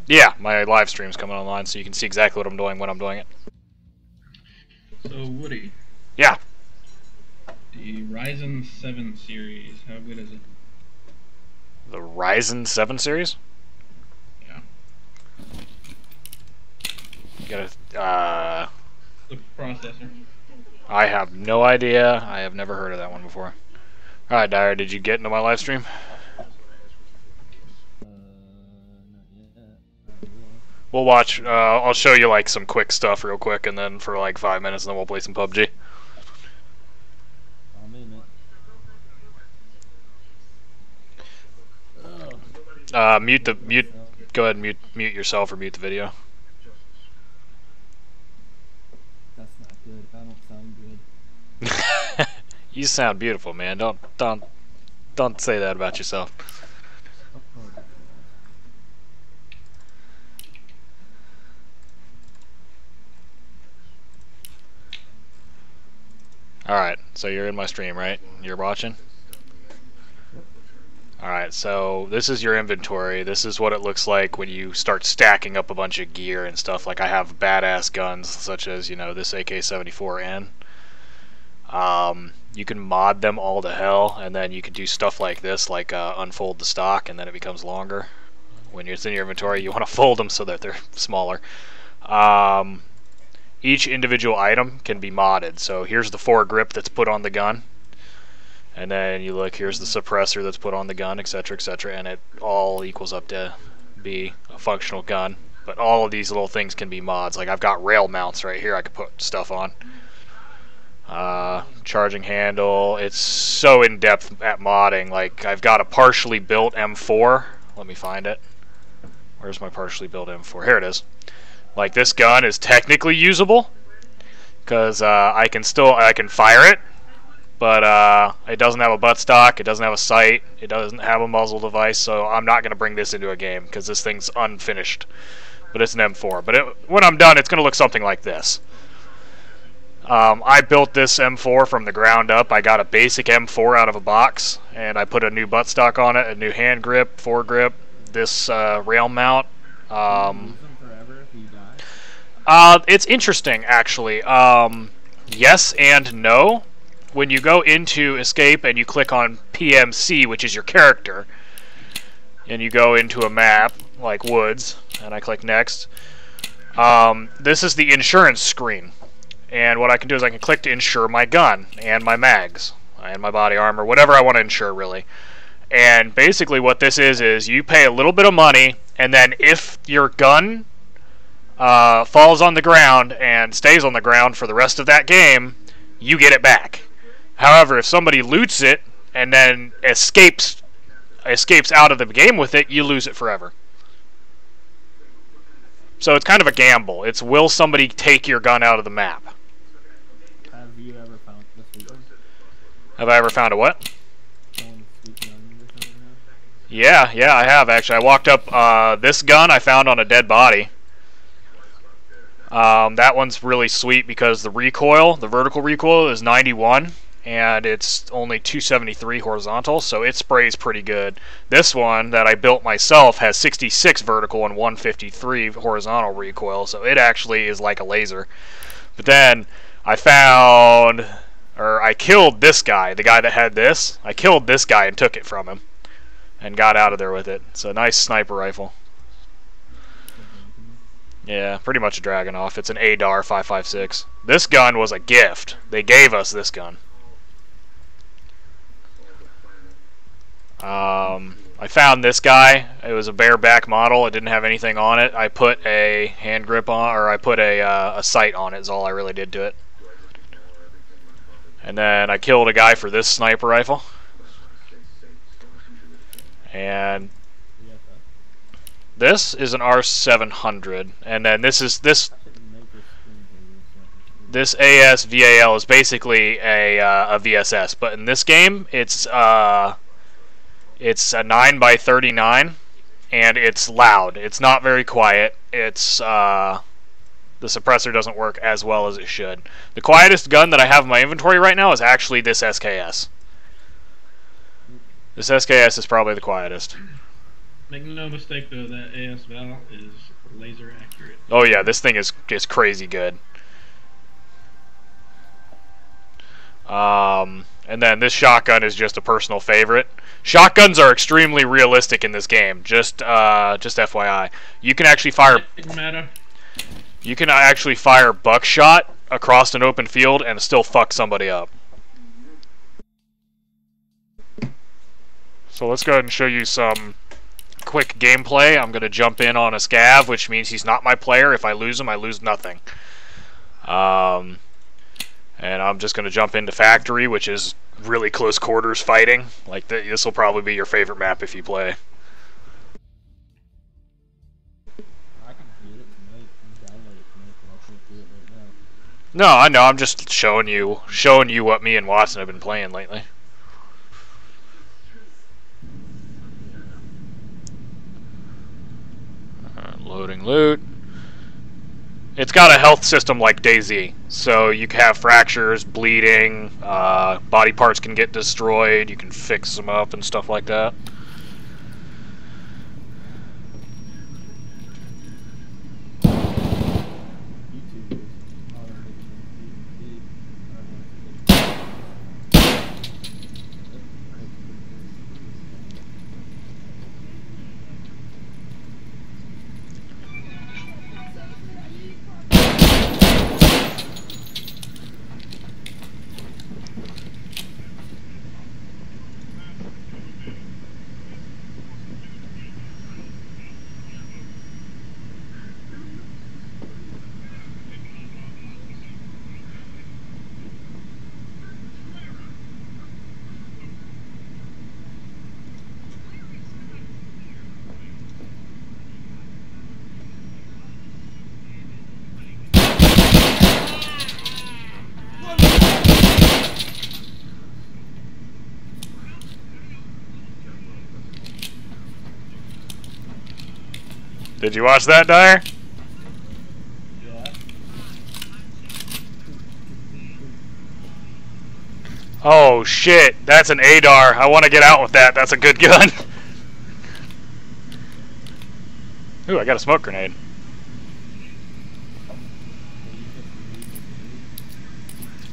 Yeah, my live stream's coming online, so you can see exactly what I'm doing when I'm doing it. So, Woody. Yeah. The Ryzen 7 series, how good is it? The Ryzen 7 series? Yeah. You gotta, The processor. I have no idea. I have never heard of that one before. Alright, Dyer, did you get into my live stream? Not yet. We'll watch, I'll show you like some quick stuff real quick, and then for like 5 minutes, and then we'll play some PUBG. I'm in it. Go ahead and mute yourself or mute the video. That's not good. I don't sound good. You sound beautiful, man. Don't say that about yourself. Alright, so you're in my stream, right? You're watching? Alright, so this is your inventory. This is what it looks like when you start stacking up a bunch of gear and stuff. Like I have badass guns, such as, you know, this AK-74N. You can mod them all to hell, and then you can do stuff like this, like unfold the stock, and then it becomes longer. When it's in your inventory, you want to fold them so that they're smaller. Each individual item can be modded. So here's the foregrip that's put on the gun, and then you look, here's the suppressor that's put on the gun, etc., and it all equals up to be a functional gun. But all of these little things can be mods. Like I've got rail mounts right here I could put stuff on. Charging handle. It's so in-depth at modding. Like I've got a partially built M4. Let me find it. Where's my partially built M4? Here it is. Like this gun is technically usable because I can fire it, but it doesn't have a buttstock, it doesn't have a sight, it doesn't have a muzzle device, so I'm not going to bring this into a game because this thing's unfinished. But it's an M4. But when I'm done, it's going to look something like this. I built this M4 from the ground up. I got a basic M4 out of a box, and I put a new buttstock on it, a new hand grip, foregrip, this rail mount. It's interesting, actually. Yes and no. When you go into Escape and you click on PMC, which is your character, and you go into a map, like Woods, and I click Next, this is the insurance screen. And what I can do is I can click to insure my gun, and my mags, and my body armor, whatever I want to insure, really. And basically what this is you pay a little bit of money, and then if your gun falls on the ground and stays on the ground for the rest of that game, you get it back. However, if somebody loots it and then escapes out of the game with it, you lose it forever. So it's kind of a gamble. It's, will somebody take your gun out of the map? Have you ever found the sweet gun? Have I ever found a what? Someone's sweet gun or something? Yeah, I have actually. I walked up this gun I found on a dead body. That one's really sweet because the recoil, the vertical recoil, is 91, and it's only 273 horizontal, so it sprays pretty good. This one that I built myself has 66 vertical and 153 horizontal recoil, so it actually is like a laser. But then I killed this guy, the guy that had this. I killed this guy and took it from him and got out of there with it. It's a nice sniper rifle. Yeah, pretty much a Dragunov. It's an ADAR 5.56. This gun was a gift. They gave us this gun. I found this guy. It was a bareback model. It didn't have anything on it. I put a hand grip on, or I put a sight on it is all I really did to it. And then I killed a guy for this sniper rifle. And this is an R700, and then this ASVAL is basically a VSS, but in this game it's a 9x39, and it's loud. It's not very quiet. It's the suppressor doesn't work as well as it should. The quietest gun that I have in my inventory right now is actually this SKS. This SKS is probably the quietest. Make no mistake though, that AS Val is laser accurate. Oh yeah, this thing is crazy good. And then this shotgun is just a personal favorite. Shotguns are extremely realistic in this game. Just FYI, you can actually fire. You can actually fire buckshot across an open field and still fuck somebody up. So let's go ahead and show you some quick gameplay. I'm going to jump in on a scav, which means he's not my player. If I lose him, I lose nothing. And I'm just going to jump into factory, which is really close quarters fighting. Like this will probably be your favorite map if you play. I can get it tonight and download it tonight, but I can't do it right now. No, I know. I'm just showing you what me and Watson have been playing lately. Loading loot. It's got a health system like DayZ, so you can have fractures, bleeding, body parts can get destroyed, you can fix them up and stuff like that. Did you watch that, Dyer? Yeah. Oh shit, that's an ADAR. I want to get out with that. That's a good gun. Ooh, I got a smoke grenade.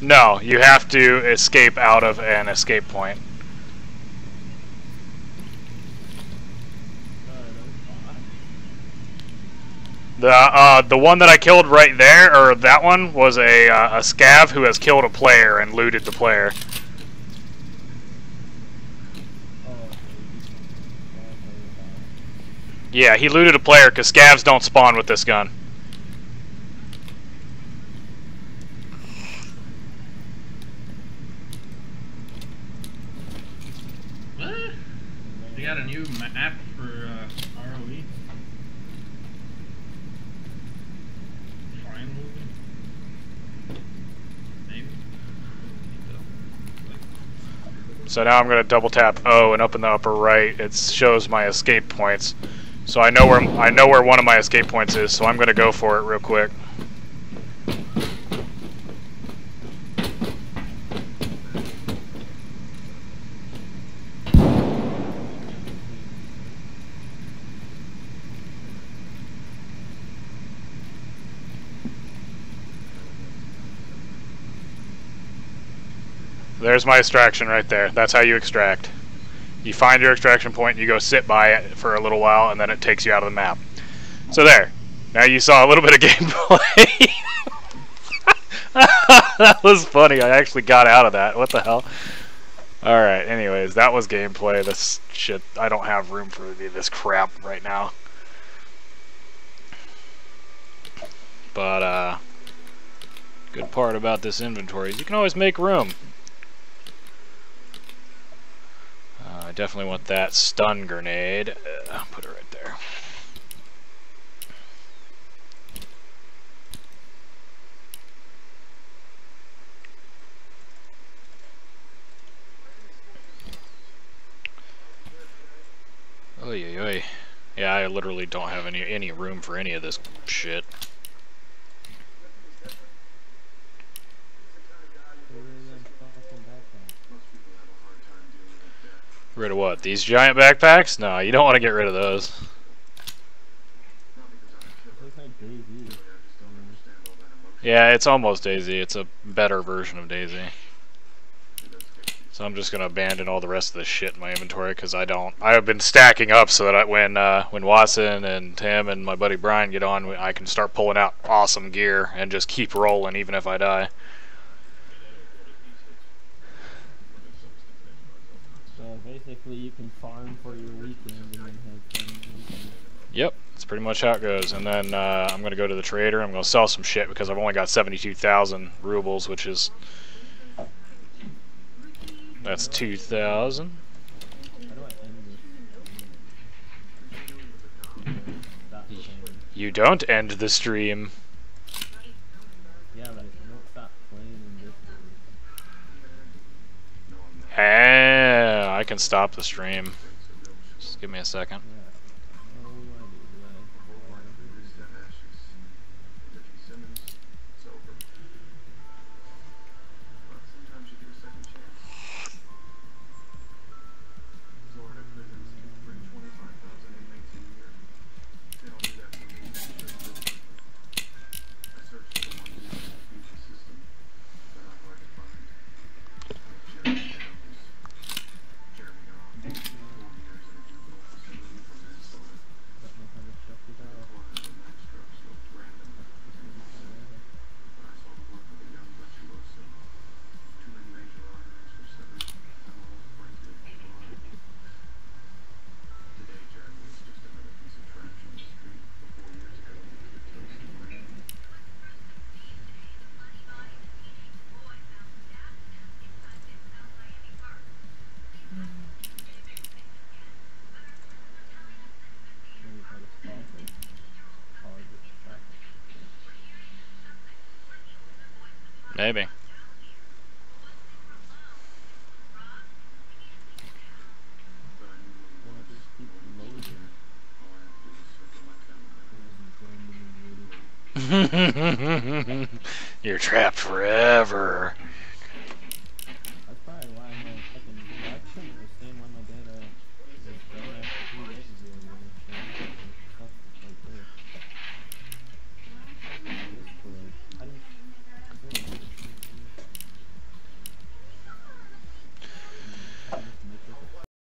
No, you have to escape out of an escape point. The one that I killed right there, or that one, was a scav who has killed a player and looted the player. Yeah, he looted a player because scavs don't spawn with this gun. What? They got a new map for ROE. Finally. Maybe. So now I'm going to double tap O, and up in the upper right it shows my escape points. So I know where one of my escape points is, so I'm going to go for it real quick. There's my extraction right there. That's how you extract. You find your extraction point, you go sit by it for a little while, and then it takes you out of the map. So there. Now you saw a little bit of gameplay. That was funny. I actually got out of that. What the hell? Alright, anyways, that was gameplay. This shit, I don't have room for any of this crap right now. But, good part about this inventory is you can always make room. I definitely want that stun grenade. I'll put it right there. Oy, oy, oy. Yeah, I literally don't have any room for any of this shit. Rid of what? What, these giant backpacks? No, you don't want to get rid of those. It looks like DayZ. Yeah, it's almost Daisy. It's a better version of Daisy. So I'm just gonna abandon all the rest of this shit in my inventory because I have been stacking up so that when Watson and Tim and my buddy Brian get on, I can start pulling out awesome gear and just keep rolling even if I die. So basically, you can farm for your weekend and then have fun weekend. Yep, that's pretty much how it goes. And then I'm gonna go to the trader. I'm gonna sell some shit because I've only got 72,000 rubles, which is that's 2,000. How do I end this? Stop playing. You don't end the stream. Yeah, but if you don't stop playing in this game. I can stop the stream. Just give me a second. Yeah. Oh, what do I Maybe. You're trapped forever.